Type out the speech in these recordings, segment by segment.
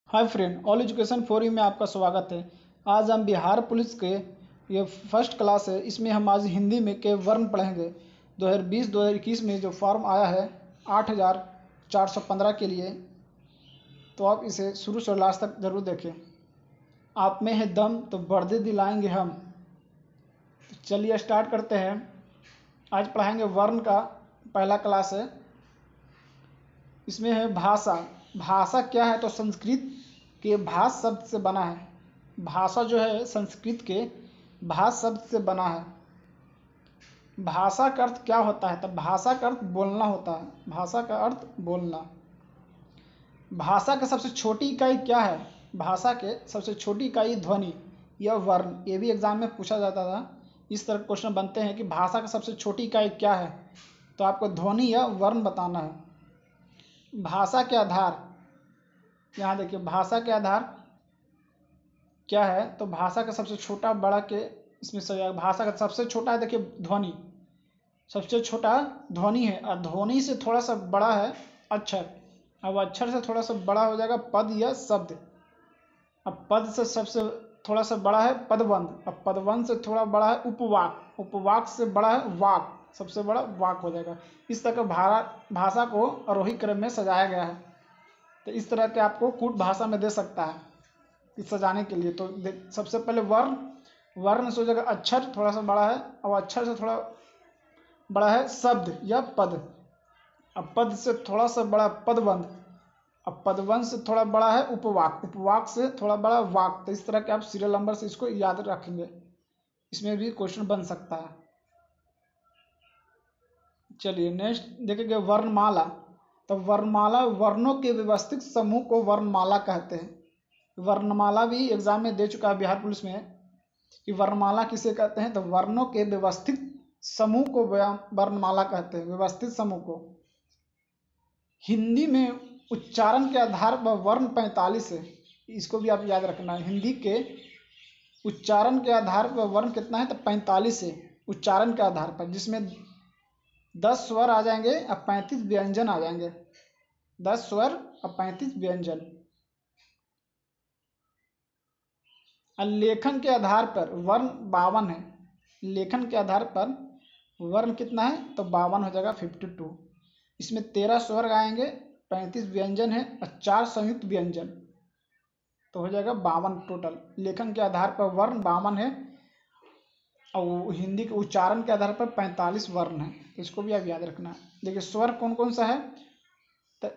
Hi friend, all education for you में आपका स्वागत है। आज हम बिहार पुलिस के ये फर्स्ट क्लास है, इसमें हम आज हिंदी में के वर्ण पढ़ेंगे। 2020-2021 में जो फॉर्म आया है 8415 के लिए, तो आप इसे शुरू से लास्ट तक ज़रूर देखें। आप में है दम तो वर्दी दिलाएंगे हम। तो चलिए स्टार्ट करते हैं। आज पढ़ाएंगे वर्ण का पहला क्लास है। इसमें है भाषा। भाषा क्या है? तो संस्कृत के भाष शब्द से बना है। भाषा जो है संस्कृत के भाष शब्द से बना है। भाषा का अर्थ क्या होता है? तो भाषा का अर्थ बोलना होता है। भाषा का अर्थ बोलना। भाषा की सबसे छोटी इकाई क्या है? भाषा के सबसे छोटी इकाई ध्वनि या वर्ण। ये भी एग्जाम में पूछा जाता था। इस तरह क्वेश्चन बनते हैं कि भाषा का सबसे छोटी इकाई क्या है, तो आपको ध्वनि या वर्ण बताना है। भाषा के आधार, यहाँ देखिए भाषा के आधार क्या है? तो भाषा का सबसे छोटा बड़ा के इसमें सही है। भाषा का सबसे छोटा है, देखिए ध्वनि सबसे छोटा ध्वनि है, और ध्वनि से थोड़ा सा बड़ा है अक्षर। अब अक्षर से थोड़ा सा बड़ा हो जाएगा पद या शब्द। अब पद से सबसे थोड़ा सा बड़ा है पदबंध। अब पदबंध से थोड़ा बड़ा है उपवाक। उपवाक से बड़ा है वाक। सबसे बड़ा वाक हो जाएगा। इस तरह भाषा को आरोही क्रम में सजाया गया है। तो इस तरह के आपको कूट भाषा में दे सकता है इस सजाने के लिए। तो सबसे पहले वर्ण। वर्ण से हो जाएगा अक्षर थोड़ा सा बड़ा है, और अक्षर से थोड़ा बड़ा है शब्द या पद। अब पद से थोड़ा सा बड़ा पदबंध। अब पदबंध से थोड़ा बड़ा है उपवाक। उपवाक से थोड़ा बड़ा वाक। तो इस तरह के आप सीरियल नंबर से इसको याद रखेंगे। इसमें भी क्वेश्चन बन सकता है। चलिए नेक्स्ट देखेंगे वर्णमाला। तो वर्णमाला वर्णों के व्यवस्थित समूह को वर्णमाला कहते हैं। वर्णमाला भी एग्जाम में दे चुका है बिहार पुलिस में कि वर्णमाला किसे कहते हैं। तो वर्णों के व्यवस्थित समूह को वर्णमाला कहते हैं। व्यवस्थित समूह को। हिंदी में उच्चारण के आधार पर वर्ण 45 है। इसको भी आप याद रखना है। हिंदी के उच्चारण के आधार पर वर्ण कितना है? तो 45 है उच्चारण के आधार पर, जिसमें 10 स्वर आ जाएंगे और 35 व्यंजन आ जाएंगे। 10 स्वर और 35 व्यंजन। लेखन के आधार पर वर्ण 52 है। लेखन के आधार पर वर्ण कितना है? तो 52 हो जाएगा 52। इसमें 13 स्वर आएंगे, 35 व्यंजन है और 4 संयुक्त व्यंजन, तो हो जाएगा 52 टोटल। लेखन के आधार पर वर्ण 52 है, और हिंदी के उच्चारण के आधार पर 45 वर्ण है। तो इसको भी आप याद रखना है। देखिए स्वर कौन कौन सा है? तो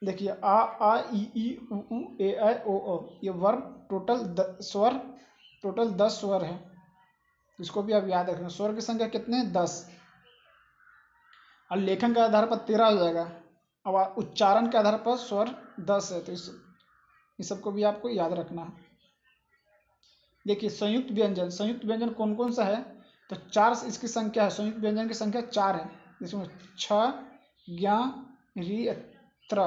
देखिए आ ई उ ए ऐ ओ औ, ये वर्ण टोटल स्वर टोटल 10 स्वर है। इसको भी आप याद रखना। स्वर की संख्या कितने? 10। और लेखन के आधार पर 13 हो जाएगा, और उच्चारण के आधार पर स्वर 10 है। तो इस सबको भी आपको याद रखना है। देखिए संयुक्त व्यंजन। संयुक्त व्यंजन कौन कौन सा है? तो 4 इसकी संख्या है। संयुक्त व्यंजन की संख्या 4 है, जिसमें छ, ज्ञ, री, त्र,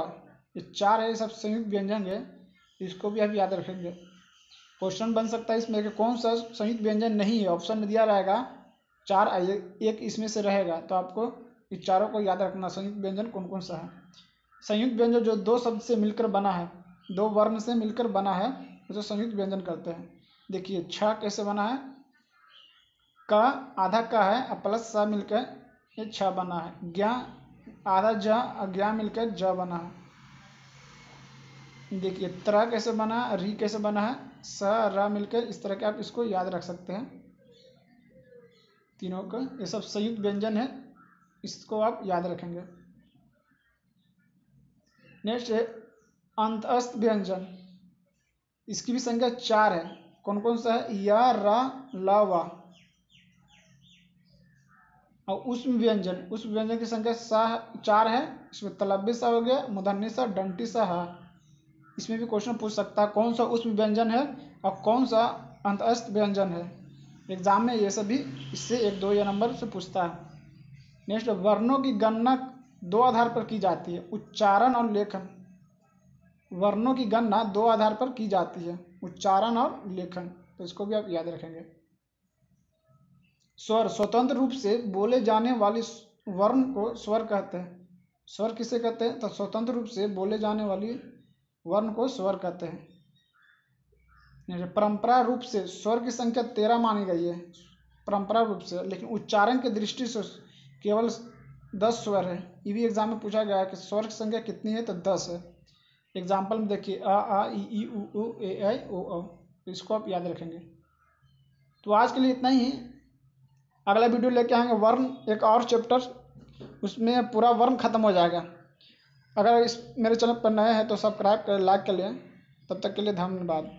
ये 4 है। ये सब संयुक्त व्यंजन है। इसको भी आप याद रखेंगे। क्वेश्चन बन सकता है इसमें कि कौन सा संयुक्त व्यंजन नहीं है। ऑप्शन में दिया रहेगा 4, एक इसमें से रहेगा, तो आपको इस चारों को याद रखना। संयुक्त व्यंजन कौन कौन सा है? संयुक्त व्यंजन जो 2 शब्द से मिलकर बना है, 2 वर्ण से मिलकर बना है, उसे संयुक्त व्यंजन करते हैं। देखिए छ कैसे बना है? क आधा का है और प्लस सा मिलकर ये छ बना है। ज्ञ आधा ज और ज्ञ मिलकर ज बना है। देखिए त्र कैसे बना है? री कैसे बना है? स र मिलकर। इस तरह के आप इसको याद रख सकते हैं तीनों का। ये सब संयुक्त व्यंजन है, इसको आप याद रखेंगे। नेक्स्ट है अंतस्थ व्यंजन। इसकी भी संख्या 4 है। कौन कौन सा है? या, रा, ला, वा। और उष्म व्यंजन। उष्म व्यंजन की संख्या 4 है। इसमें तलव्य सा हो गया, मूर्धन्य सा, दंती सा है। इसमें भी क्वेश्चन पूछ सकता है कौन सा उष्म व्यंजन है और कौन सा अंतस्थ व्यंजन है। एग्जाम में ये सभी इससे 1-2 या नंबर से पूछता है। नेक्स्ट वर्णों की गणना 2 आधार पर की जाती है, उच्चारण और लेखन। वर्णों की गणना 2 आधार पर की जाती है, उच्चारण और लेखन। तो इसको भी आप याद रखेंगे। स्वर स्वतंत्र रूप से बोले जाने वाले वर्ण को स्वर कहते हैं। स्वर किसे कहते हैं? तो स्वतंत्र रूप से बोले जाने वाली वर्ण को स्वर कहते हैं। परंपरा रूप से स्वर की संख्या 13 मानी गई है, परंपरा रूप से, लेकिन उच्चारण की दृष्टि से केवल 10 स्वर है। ये भी एग्जाम में पूछा गया है कि स्वर की संख्या कितनी है, तो 10 है। एग्जाम्पल में देखिए आ ई उ ए ऐ ओ औ, इसको आप याद रखेंगे। तो आज के लिए इतना ही। अगला वीडियो लेके आएंगे वर्ण, एक और चैप्टर, उसमें पूरा वर्ण खत्म हो जाएगा। अगर इस मेरे चैनल पर नए हैं तो सब्सक्राइब करें, लाइक कर लें। तब तक के लिए धन्यवाद।